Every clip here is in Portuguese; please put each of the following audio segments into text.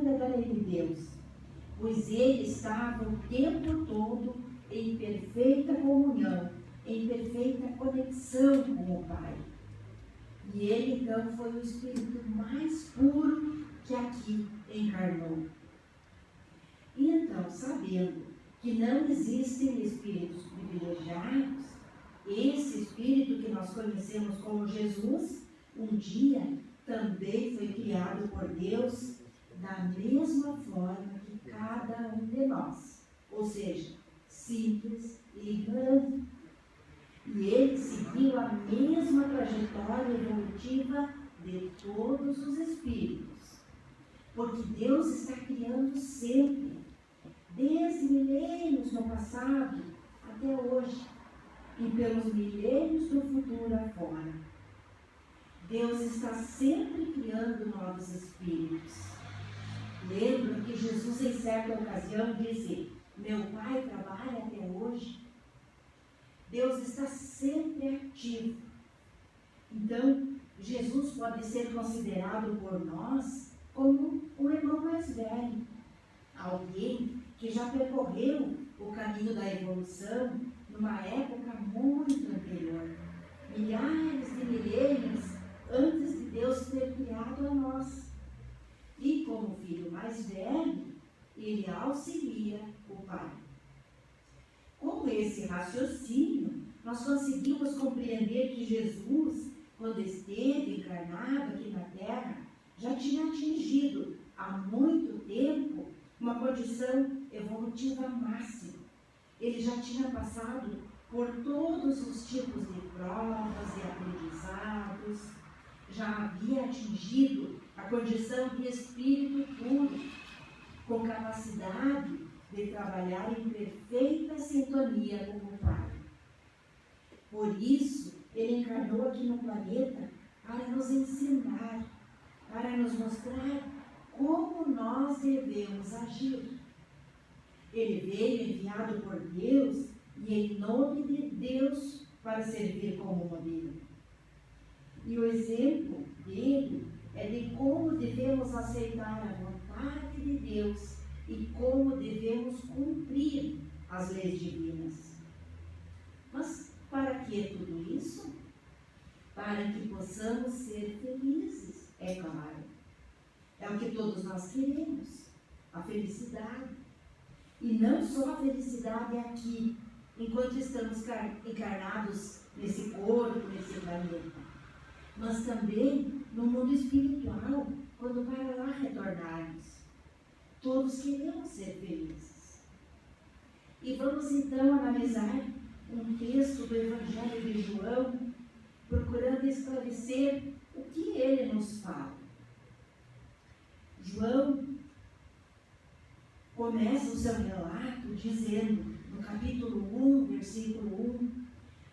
plenitude da lei de Deus, pois ele estava o tempo todo em perfeita comunhão, em perfeita conexão com o Pai. E ele então foi o Espírito mais puro que aqui encarnou. E então, sabendo que não existem espíritos privilegiados, esse Espírito que nós conhecemos como Jesus, um dia também foi criado por Deus da mesma forma que cada um de nós, ou seja, simples e ignorante. E ele seguiu a mesma trajetória evolutiva de todos os espíritos, porque Deus está criando sempre, desde milênios no passado até hoje, e pelos milênios do futuro afora. Deus está sempre criando novos espíritos. Lembro que Jesus, em certa ocasião, disse: meu Pai trabalha até hoje. Deus está sempre ativo. Então, Jesus pode ser considerado por nós como um irmão mais velho, alguém que já percorreu o caminho da evolução numa época muito anterior, milhares de milênios antes de Deus ter criado a nós. E como filho mais velho, ele auxilia o Pai. Com esse raciocínio, nós conseguimos compreender que Jesus, quando esteve encarnado aqui na Terra, já tinha atingido há muito tempo uma condição evolutiva máxima. Ele já tinha passado por todos os tipos de provas e aprendizados, já havia atingido a condição de espírito puro, com capacidade de trabalhar em perfeita sintonia com o Pai. Por isso, ele encarnou aqui no planeta para nos ensinar, para nos mostrar como nós devemos agir. Ele veio enviado por Deus e em nome de Deus para servir como modelo. E o exemplo dele é de como devemos aceitar a vontade de Deus e como devemos cumprir as leis divinas. Mas para que tudo isso? Para que possamos ser felizes, é claro. É o que todos nós queremos, a felicidade. E não só a felicidade aqui, enquanto estamos encarnados nesse corpo, nesse planeta, mas também no mundo espiritual, quando para lá retornarmos. Todos queremos ser felizes. E vamos então analisar um texto do Evangelho de João, procurando esclarecer o que ele nos fala. João começa o seu relato dizendo, no capítulo 1, versículo 1,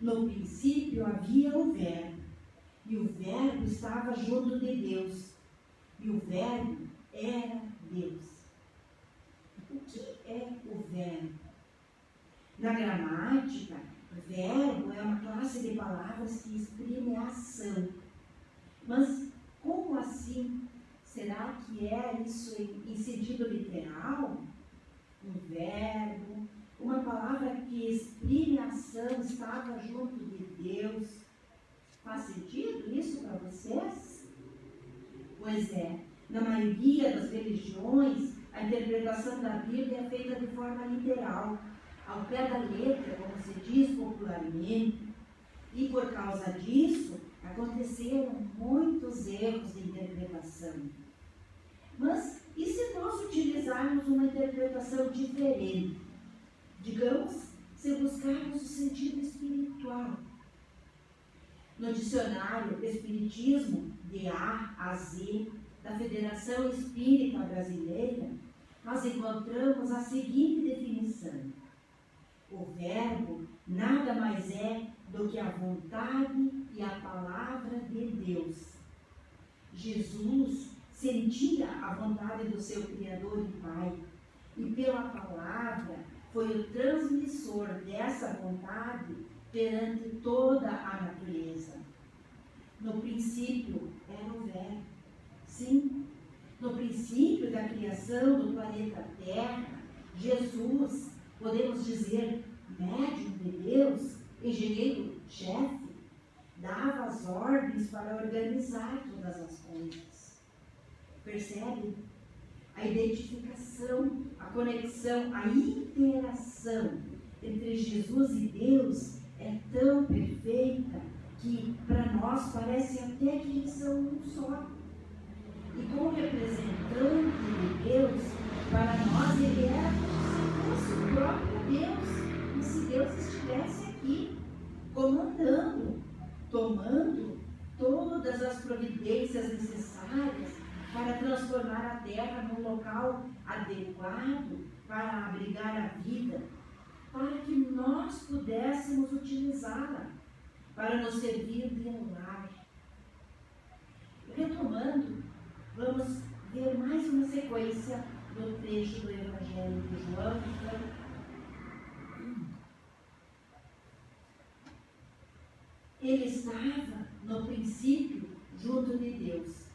no princípio havia o Verbo, e o Verbo estava junto de Deus, e o Verbo era Deus. O que é o Verbo? Na gramática, verbo é uma classe de palavras que exprime a ação. Mas como assim? Será que é isso em sentido literal? Um verbo, uma palavra que exprime a ação, estava junto de Deus. Faz sentido isso para vocês? Pois é, na maioria das religiões, a interpretação da Bíblia é feita de forma literal, ao pé da letra, como se diz popularmente, e por causa disso, aconteceram muitos erros de interpretação. Mas e se nós utilizarmos uma interpretação diferente? Digamos, se buscarmos o sentido espiritual. No dicionário Espiritismo, de A a Z, da Federação Espírita Brasileira, nós encontramos a seguinte definição: o verbo nada mais é do que a vontade e a palavra de Deus. Jesus sentia a vontade do seu Criador e Pai, e pela palavra foi o transmissor dessa vontade perante toda a natureza. No princípio era o Verbo. Sim, no princípio da criação criação do planeta Terra, Jesus, podemos dizer, médium de Deus, engenheiro-chefe, dava as ordens para organizar todas as coisas. Percebe? A identificação, a conexão, a interação entre Jesus e Deus é tão perfeita que para nós parece até que eles são um só. E como representante de Deus, para nós ele era como se fosse o próprio Deus. E se Deus estivesse aqui, comandando, tomando todas as providências necessárias para transformar a terra num local adequado para abrigar a vida, para que nós pudéssemos utilizá-la, para nos servir de um lar. Retomando, vamos ver mais uma sequência do trecho do Evangelho de João. Ele estava no princípio junto de Deus.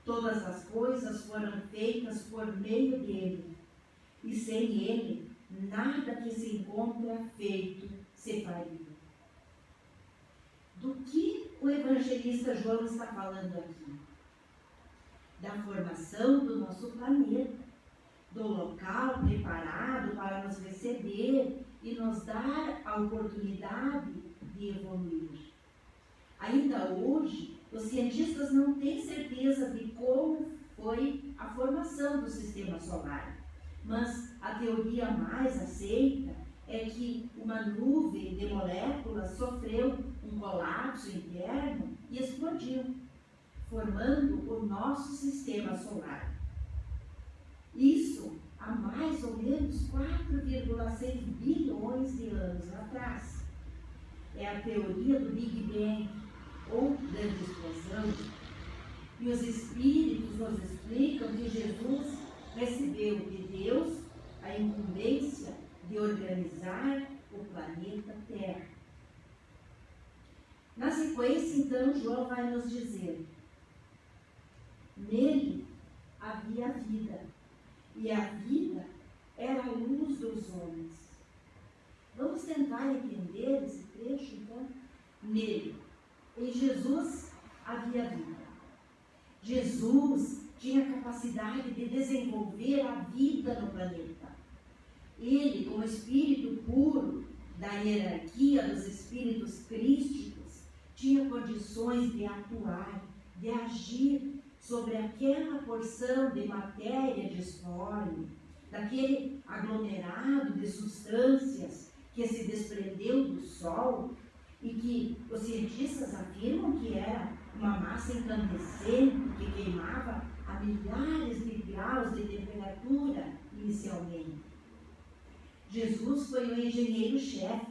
Todas as coisas foram feitas por meio dele, e sem ele, nada que se encontra feito se faria. Do que o evangelista João está falando aqui? Da formação do nosso planeta, do local preparado para nos receber e nos dar a oportunidade de evoluir. Ainda hoje, os cientistas não têm certeza de como foi a formação do sistema solar, mas a teoria mais aceita é que uma nuvem de moléculas sofreu um colapso interno e explodiu, formando o nosso sistema solar. Isso há mais ou menos 4,6 bilhões de anos atrás. É a teoria do Big Bang, ou grande explosão. E os espíritos nos explicam que Jesus recebeu de Deus a incumbência de organizar o planeta Terra. Na sequência, então, João vai nos dizer: nele havia vida, e a vida era a luz dos homens. Vamos tentar entender esse trecho, então? Nele, em Jesus, havia vida. Jesus tinha a capacidade de desenvolver a vida no planeta. Ele, como espírito puro da hierarquia dos espíritos crísticos, tinha condições de atuar, de agir sobre aquela porção de matéria disforme, daquele aglomerado de substâncias que se desprendeu do Sol e que os cientistas afirmam que era uma massa incandescente que queimava a milhares de graus de temperatura inicialmente. Jesus foi o engenheiro-chefe,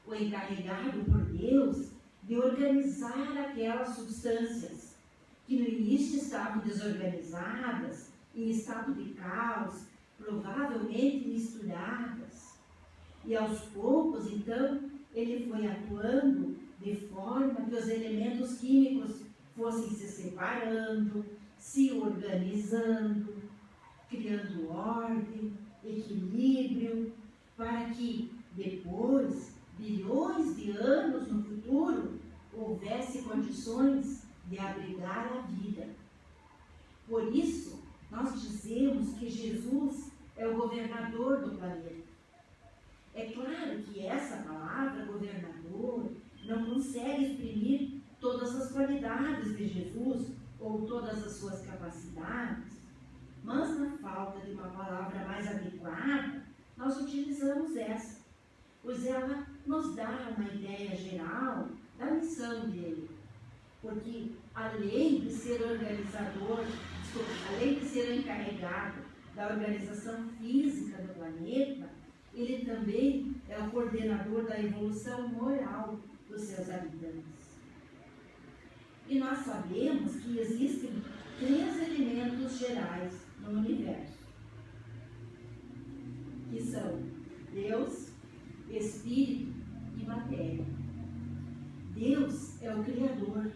o encarregado por Deus de organizar aquelas substâncias que no início estavam desorganizadas, em estado de caos, provavelmente misturadas. E aos poucos, então, ele foi atuando de forma que os elementos químicos fossem se separando, se organizando, criando ordem, equilíbrio, para que depois, bilhões de anos no futuro, houvesse condições de abrigar a vida. Por isso, nós dizemos que Jesus é o governador do planeta. É claro que essa palavra, governador, não consegue exprimir todas as qualidades de Jesus ou todas as suas capacidades, mas na falta de uma palavra mais adequada, nós utilizamos essa, pois ela nos dá uma ideia geral da missão dele. Porque além de ser organizador, além de ser encarregado da organização física do planeta, ele também é o coordenador da evolução moral dos seus habitantes. E nós sabemos que existem 3 elementos gerais no universo, que são Deus, Espírito e matéria. Deus é o Criador,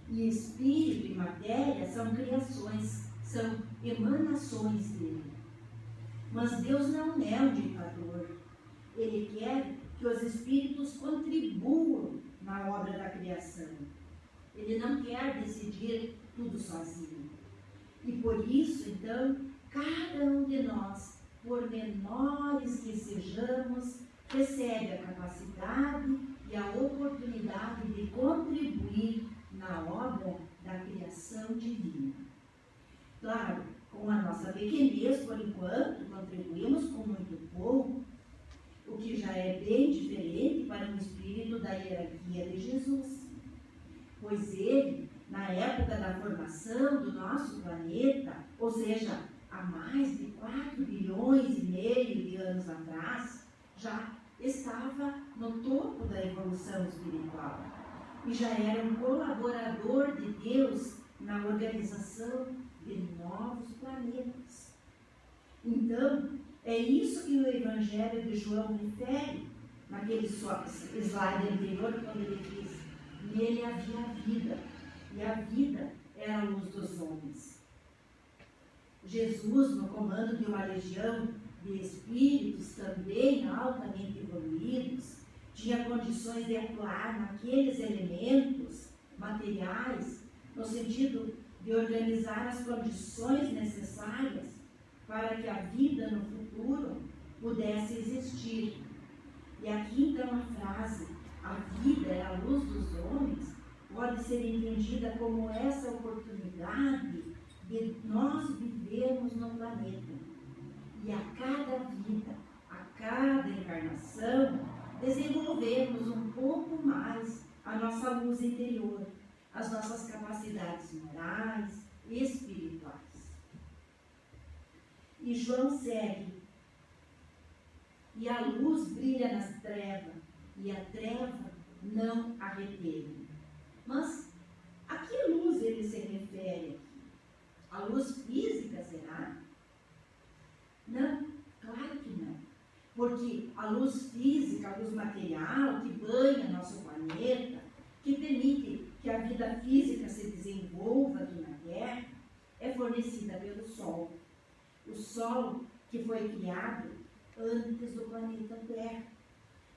e Espírito e matéria são criações, são emanações dele. Mas Deus não é um ditador. Ele quer que os espíritos contribuam na obra da criação. Ele não quer decidir tudo sozinho. E por isso, então, cada um de nós, por menores que sejamos, recebe a capacidade e a oportunidade de contribuir na obra da criação divina. Claro, com a nossa pequenez, por enquanto, contribuímos com muito pouco, o que já é bem diferente para um espírito da hierarquia de Jesus. Pois ele, na época da formação do nosso planeta, ou seja, há mais de 4,5 bilhões de anos atrás, já estava no topo da evolução espiritual e já era um colaborador de Deus na organização de novos planetas. Então, é isso que o Evangelho de João refere naquele slide anterior, quando ele diz: nele havia vida, e a vida era a luz dos homens. Jesus, no comando de uma legião de espíritos também altamente evoluídos, tinha condições de atuar naqueles elementos materiais, no sentido de organizar as condições necessárias para que a vida no futuro pudesse existir. E aqui então a frase, a vida é a luz dos homens, pode ser entendida como essa oportunidade de nós vivermos no planeta. E a cada vida, a cada encarnação, desenvolvermos um pouco mais a nossa luz interior, as nossas capacidades morais e espirituais. E João segue: e a luz brilha nas trevas, e a treva não a reteve. Mas a que luz ele se refere aqui? A luz física, será? Não, claro que não. Porque a luz física, a luz material que banha nosso planeta, que permite que a vida física se desenvolva aqui na Terra, é fornecida pelo Sol. O Sol que foi criado antes do planeta Terra.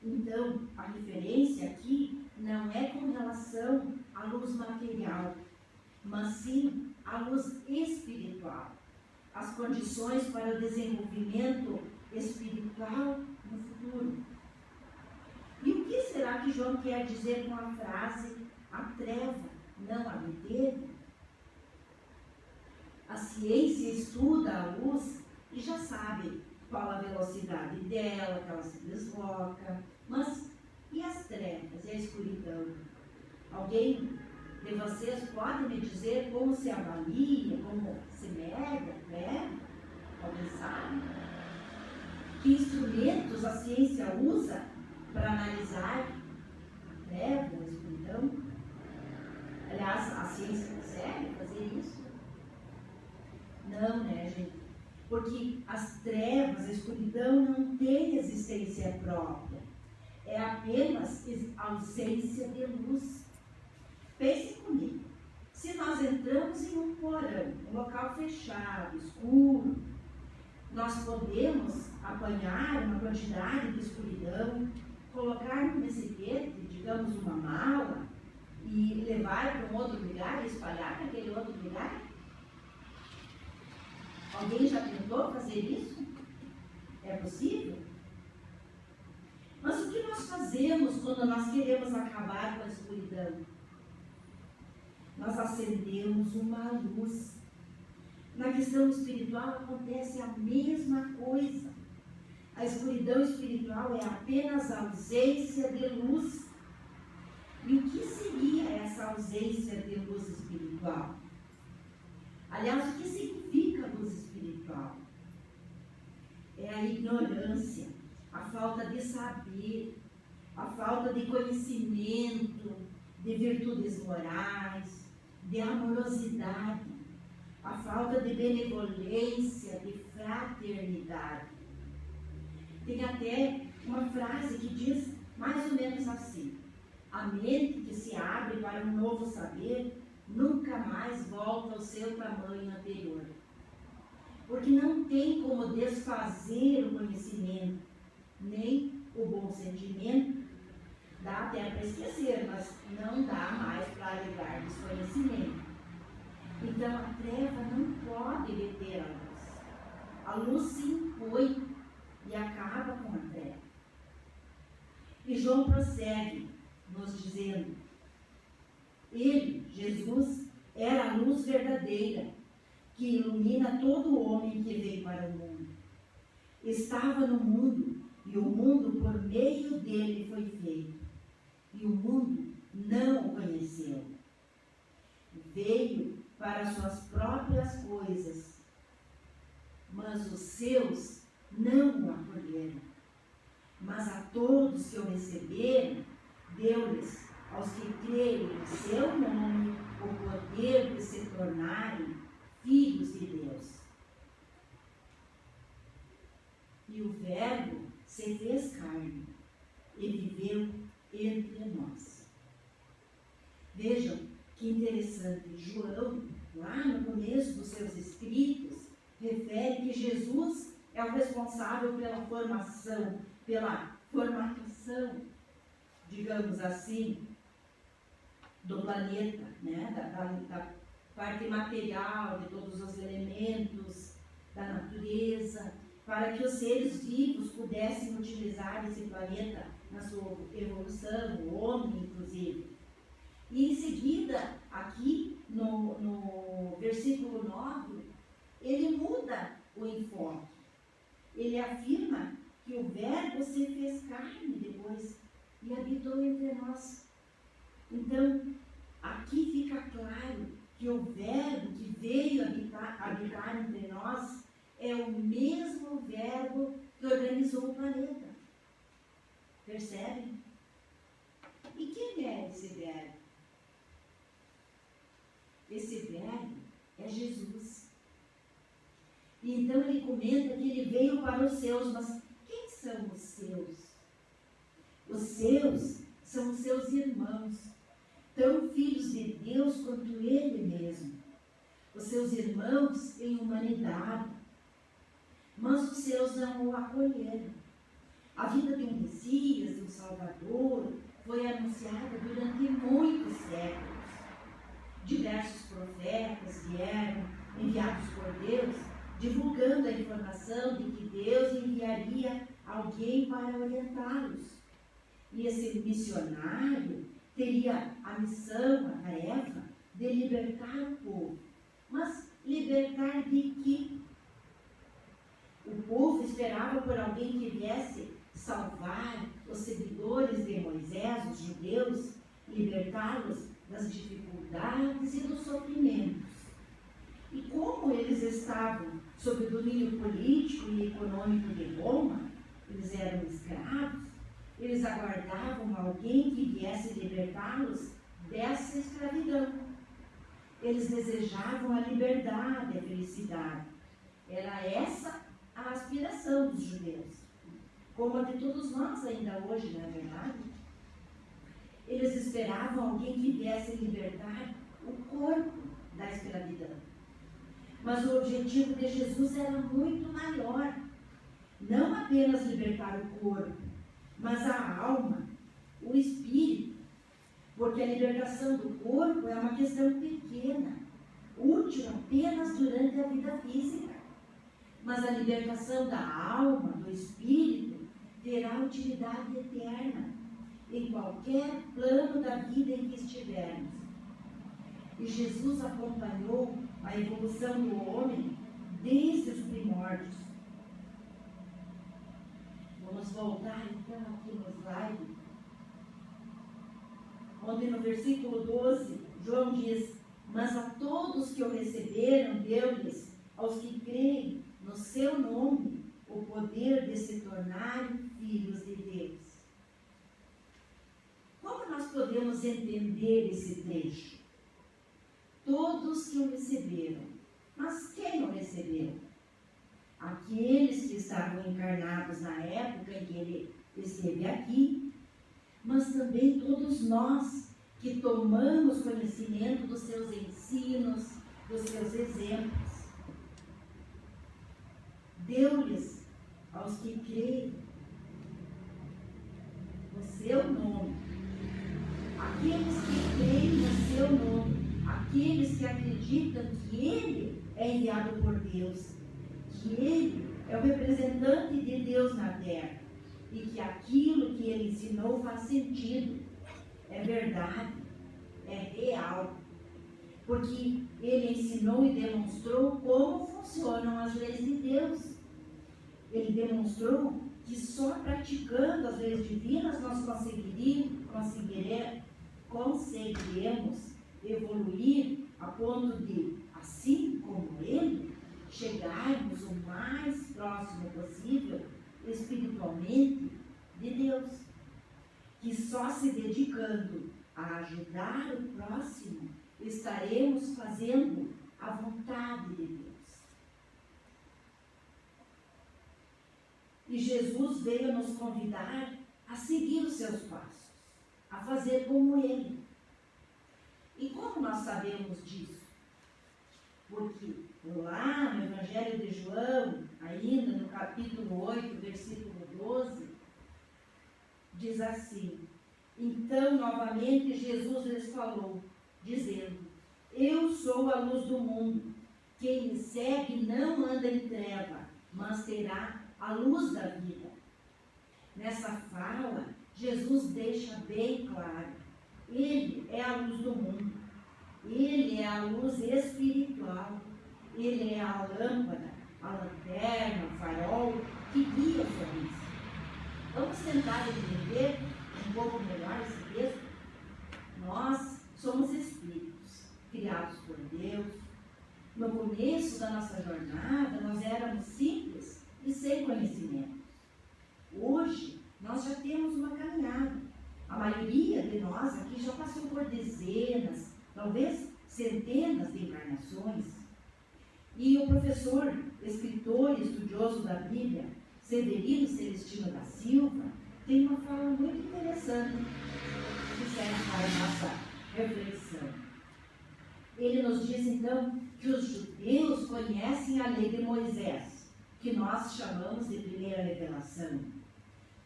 Então, a referência aqui não é com relação à luz material, mas sim à luz espiritual. As condições para o desenvolvimento espiritual no futuro. E o que será que João quer dizer com a frase: a treva não a reteve? A ciência estuda a luz e já sabe qual a velocidade dela, que ela se desloca. Mas e as trevas e a escuridão? Alguém de vocês pode me dizer como se avalia, como se mede a treva? Alguém sabe? Que instrumentos a ciência usa para analisar a treva, a escuridão? Aliás, a ciência consegue fazer isso? Não, né, gente? Porque as trevas, a escuridão não tem existência própria. É apenas ausência de luz. Pense comigo. Se nós entramos em um porão, um local fechado, escuro, nós podemos apanhar uma quantidade de escuridão, colocar num recipiente, digamos uma mala, e levar para um outro lugar, espalhar para aquele outro lugar? Alguém já tentou fazer isso? É possível? Mas o que nós fazemos quando nós queremos acabar com a escuridão? Nós acendemos uma luz. Na questão espiritual acontece a mesma coisa. A escuridão espiritual é apenas a ausência de luz. E o que seria essa ausência de luz espiritual? Aliás, o que significa luz espiritual? É a ignorância, a falta de saber, a falta de conhecimento, de virtudes morais, de amorosidade, a falta de benevolência, de fraternidade. Tem até uma frase que diz mais ou menos assim: a mente que se abre para um novo saber nunca mais volta ao seu tamanho anterior. tem como desfazer o conhecimento, nem o bom sentimento. Dá até para esquecer, mas não dá mais para alegar desconhecimento. Então a treva não pode deter a luz. A luz se impõe e acaba com a treva. E João prossegue nos dizendo: ele, Jesus, era a luz verdadeira, que ilumina todo homem que veio para o mundo. Estava no mundo, e o mundo por meio dele foi feito. E o mundo não o conheceu. Veio para suas próprias coisas, mas os seus não o acolheram. Mas a todos que o receberam, deu-lhes, aos que creem em seu nome, o poder de se tornarem filhos de Deus. E o Verbo se fez carne e viveu entre nós. Vejam que interessante. João, lá no começo dos seus escritos, refere que Jesus é o responsável pela formação, pela formatação, digamos assim, do planeta, né? da parte material, de todos os elementos da natureza, para que os seres vivos pudessem utilizar esse planeta na sua evolução, o homem inclusive. E em seguida, aqui no versículo 9, ele muda o enfoque. Ele afirma que o Verbo se fez carne depois e habitou entre nós. Então, aqui fica claro que o Verbo que veio habitar entre nós é o mesmo Verbo que organizou o planeta. Percebem? E quem é esse Verbo? Esse Verbo é Jesus. E então ele comenta que ele veio para os seus, mas quem são os seus? Os seus são os seus irmãos, tão filhos de Deus quanto ele mesmo. Os seus irmãos em humanidade, mas os seus não o acolheram. A vida de um Messias, de um Salvador, foi anunciada durante muitos séculos. Diversos profetas vieram, enviados por Deus, divulgando a informação de que Deus enviaria alguém para orientá-los. E esse missionário teria a missão, a tarefa, de libertar o povo. Mas libertar de quê? O povo esperava por alguém que viesse salvar os seguidores de Moisés, os judeus, libertá-los das dificuldades e dos sofrimentos. E como eles estavam sob o domínio político e econômico de Roma, eles eram escravos, eles aguardavam alguém que viesse libertá-los dessa escravidão. Eles desejavam a liberdade, a felicidade. Era essa a aspiração dos judeus, como a de todos nós ainda hoje, não é verdade? Eles esperavam alguém que viesse libertar o corpo da escravidão. Mas o objetivo de Jesus era muito maior. Não apenas libertar o corpo, mas a alma, o espírito. Porque a libertação do corpo é uma questão pequena, útil apenas durante a vida física. Mas a libertação da alma, do espírito, terá utilidade eterna em qualquer plano da vida em que estivermos. E Jesus acompanhou a evolução do homem desde os primórdios. Vamos voltar então aqui no slide, onde no versículo 12, João diz: mas a todos que o receberam, deu-lhes, aos que creem no seu nome, o poder de se tornarem filhos de Deus. Como nós podemos entender esse trecho? Todos que o receberam. Mas quem o recebeu? Aqueles que estavam encarnados na época em que ele esteve aqui, mas também todos nós que tomamos conhecimento dos seus ensinos, dos seus exemplos. deu-lhes aos que creem no seu nome. Aqueles que creem no seu nome, aqueles que acreditam que Ele é enviado por Deus, que Ele é o representante de Deus na terra e que aquilo que Ele ensinou faz sentido, é verdade, é real, porque Ele ensinou e demonstrou como funcionam as leis de Deus. Ele demonstrou que só praticando as leis divinas nós conseguiremos evoluir a ponto de, assim como Ele, chegarmos o mais próximo possível espiritualmente de Deus. Que só se dedicando a ajudar o próximo estaremos fazendo a vontade de Deus. E Jesus veio nos convidar a seguir os seus passos, a fazer como Ele. E como nós sabemos disso? Porque lá no Evangelho de João, ainda no capítulo 8, versículo 12, diz assim: então novamente Jesus lhes falou, dizendo: eu sou a luz do mundo, quem me segue não anda em treva, mas terá a luz da vida. Nessa fala, Jesus deixa bem claro, Ele é a luz do mundo, Ele é a luz espiritual, Ele é a lâmpada, a lanterna, o farol que guia sua vida. Vamos tentar entender um pouco melhor esse texto? Nós somos espíritos, criados por Deus. No começo da nossa jornada, nós éramos simples e sem conhecimento. Hoje, nós já temos uma caminhada. A maioria de nós aqui já passou por dezenas, talvez centenas de encarnações. E o professor, escritor e estudioso da Bíblia, Severino Celestino da Silva, tem uma fala muito interessante que serve para a nossa reflexão. Ele nos diz então que os judeus conhecem a lei de Moisés, que nós chamamos de primeira revelação.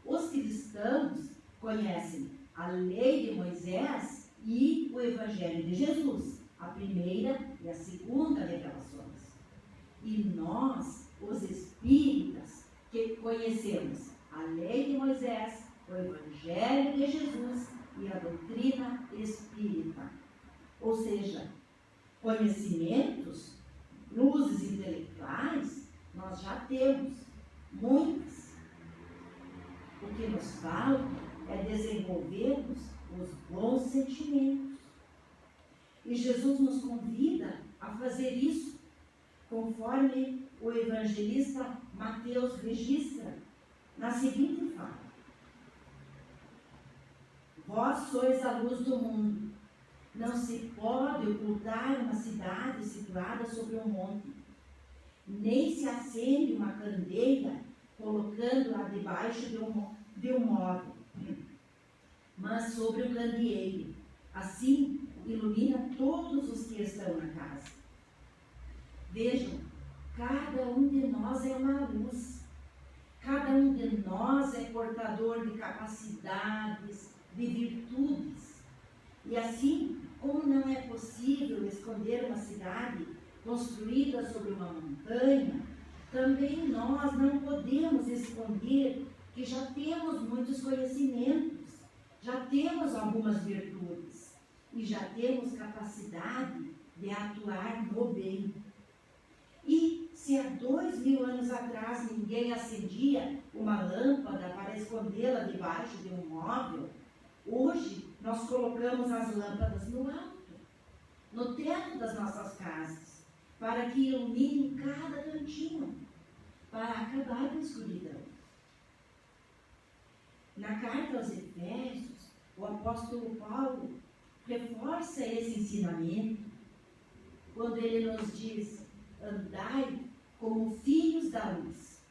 Os cristãos conhecem a lei de Moisés e o Evangelho de Jesus, a primeira e a segunda revelações. E nós, os espíritas, que conhecemos a lei de Moisés, o Evangelho de Jesus e a doutrina espírita. Ou seja, conhecimentos, luzes intelectuais, nós já temos muitas. O que nos falta é desenvolvermos os bons sentimentos. E Jesus nos convida a fazer isso, conforme o evangelista Mateus registra na seguinte fala: vós sois a luz do mundo. Não se pode ocultar uma cidade situada sobre um monte, nem se acende uma candeia colocando-a debaixo de um móvel, mas sobre um candeeiro. Assim ilumina todos os que estão na casa. Vejam, cada um de nós é uma luz. Cada um de nós é portador de capacidades, de virtudes. E assim, como não é possível esconder uma cidade construída sobre uma montanha, também nós não podemos esconder que já temos muitos conhecimentos, já temos algumas virtudes e já temos capacidade de atuar no bem. E se há 2000 anos atrás ninguém acendia uma lâmpada para escondê-la debaixo de um móvel, hoje nós colocamos as lâmpadas no alto, no teto das nossas casas, para que ilumine cada cantinho, para acabar com a escuridão. Na carta aos Efésios, o apóstolo Paulo reforça esse ensinamento, quando ele nos diz: andai como filhos da luz.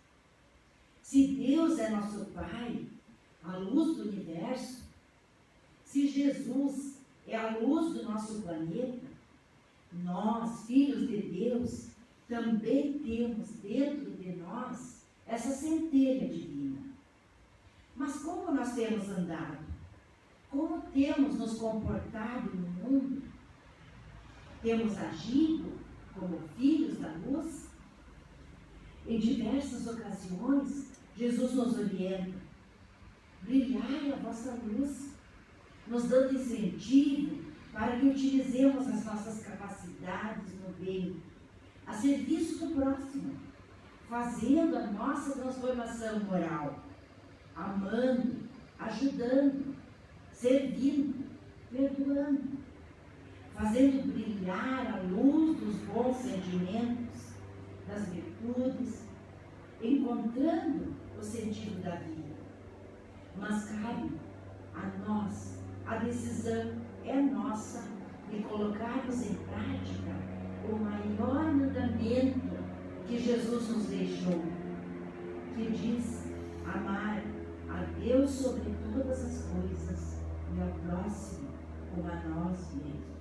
Se Deus é nosso Pai, a luz do universo, se Jesus é a luz do nosso planeta, nós, filhos de Deus, também temos dentro de nós nós essa centelha divina. Mas como nós temos andado? Como temos nos comportado no mundo? Temos agido como filhos da luz? Em diversas ocasiões, Jesus nos orienta: brilhai a vossa luz, nos dando incentivo para que utilizemos as nossas capacidades no bem, a serviço do próximo, fazendo a nossa transformação moral, amando, ajudando, servindo, perdoando, fazendo brilhar a luz dos bons sentimentos, das virtudes, encontrando o sentido da vida. Mas cabe a nós, a decisão é nossa de colocarmos em prática o maior mandamento que Jesus nos deixou, que diz: amar a Deus sobre todas as coisas e ao próximo como a nós mesmos.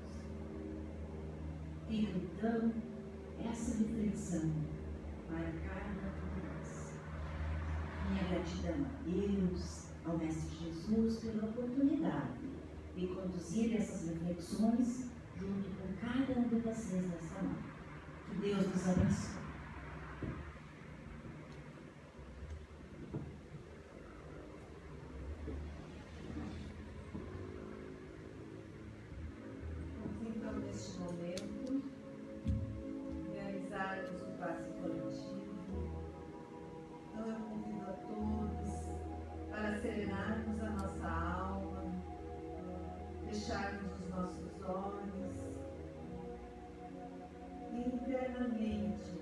Fica então essa reflexão para cada um de nós. Minha gratidão a Deus, ao Mestre Jesus, pela oportunidade de conduzir essas reflexões junto com cada um de vocês nessa noite. Que Deus nos abençoe. Então, neste momento, realizarmos o passe coletivo. Então, eu convido a todos para serenarmos a nossa alma, fecharmos os nossos olhos e internamente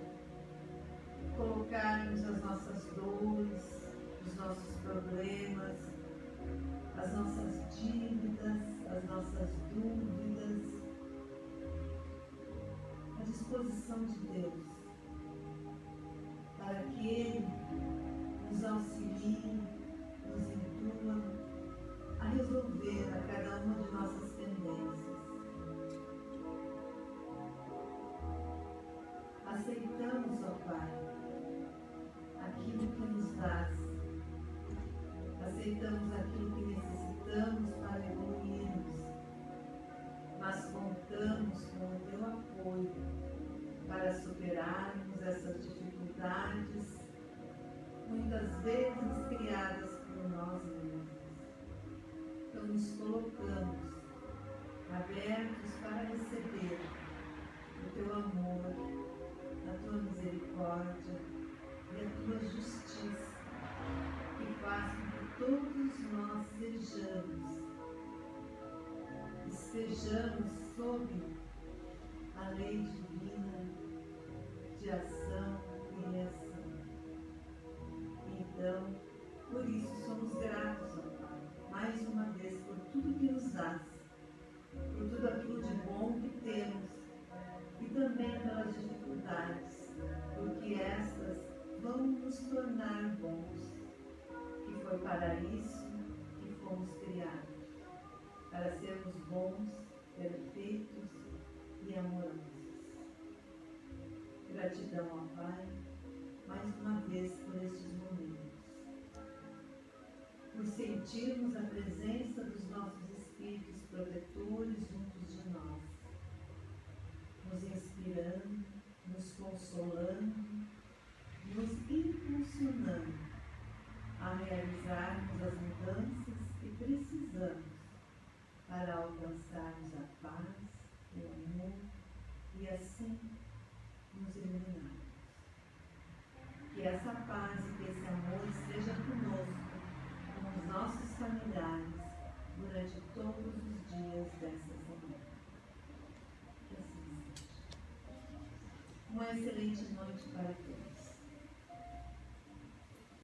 colocarmos as nossas dores, os nossos problemas, as nossas dívidas, as nossas dúvidas à disposição de Deus, para que Ele nos auxilie, nos instrua a resolver a cada uma de nossas pendências. Aceitamos, ó Pai, aquilo que nos dás. Aceitamos aquilo que necessitamos para evoluirmos, mas contamos com o Teu apoio para superarmos essas dificuldades, muitas vezes criadas por nós mesmos. Então nos colocamos abertos para receber o Teu amor, a Tua misericórdia e a Tua justiça, que faz com que todos nós estejamos sob a lei divina de ação e reação. Então, por isso somos gratos, ó Pai, mais uma vez, por tudo que nos dás, por tudo aquilo de bom que temos, e também pelas dificuldades, porque estas vão nos tornar bons, que foi para isso que fomos criados, para sermos bons, perfeitos e amorosos. Gratidão ao Pai, mais uma vez por estes momentos, por sentirmos a presença dos nossos espíritos protetores juntos de nós, nos inspirando, nos consolando, nos impulsionando a realizarmos as mudanças que precisamos para alcançarmos a paz, o amor e assim nos iluminarmos. Que essa paz e que esse amor esteja conosco, com os nossos familiares, durante todos os dias dessa semana. Que assim seja. Uma excelente noite para todos.